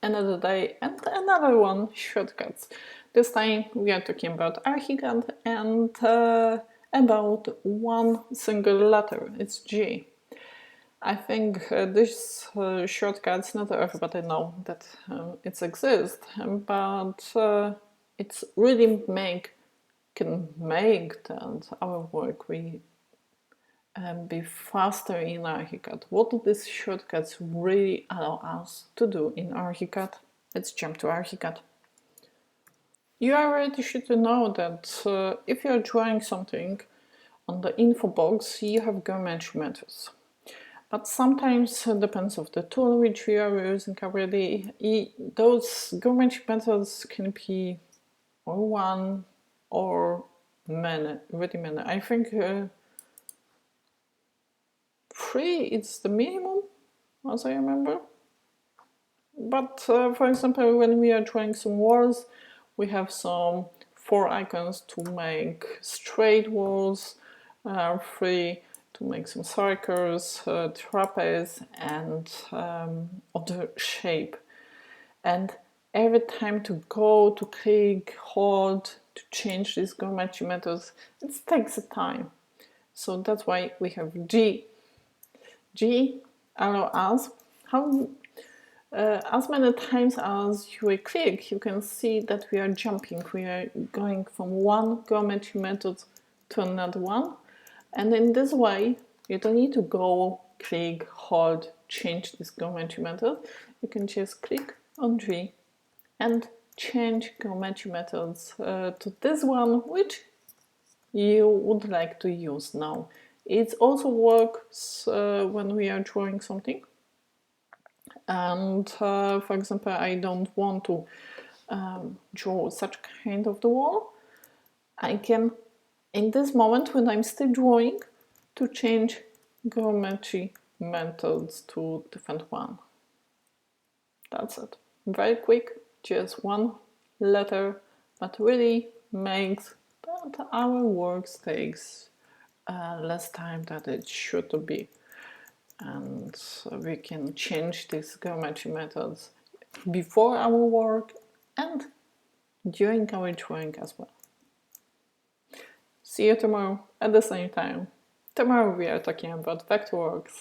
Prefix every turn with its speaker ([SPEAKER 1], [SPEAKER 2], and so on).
[SPEAKER 1] another day and another one, shortcuts. This time we are talking about ArchiCAD and about one single letter, it's G. I think this shortcuts, not everybody know that it exists, but it's really can make that our work be faster in ArchiCAD. What do these shortcuts really allow us to do in ArchiCAD? Let's jump to ArchiCAD. You already should know that if you're drawing something on the info box, you have geometry methods. But sometimes it depends on the tool which we are using already. Those geometry methods can be one or many, really many. I think 3 is the minimum, as I remember. But for example, when we are drawing some walls, we have some 4 icons to make straight walls, 3 to make some circles, trapeze, and other shape. And every time to go, to click, hold, to change these geometry methods, it takes a time. So that's why we have G. G allows us how as many times as you click, you can see that we are jumping. We are going from one geometry method to another one. And in this way, you don't need to go, click, hold, change this geometry method. You can just click on G and change geometry methods to this one, which you would like to use now. It also works when we are drawing something. And for example, I don't want to draw such kind of the wall. I can, in this moment when I'm still drawing, to change geometry methods to different one. That's it. Very quick, just one letter, but really makes that our work takes less time than it should be. And we can change these geometry methods before our work and during our drawing as well. See you tomorrow at the same time. Tomorrow we are talking about Vectorworks.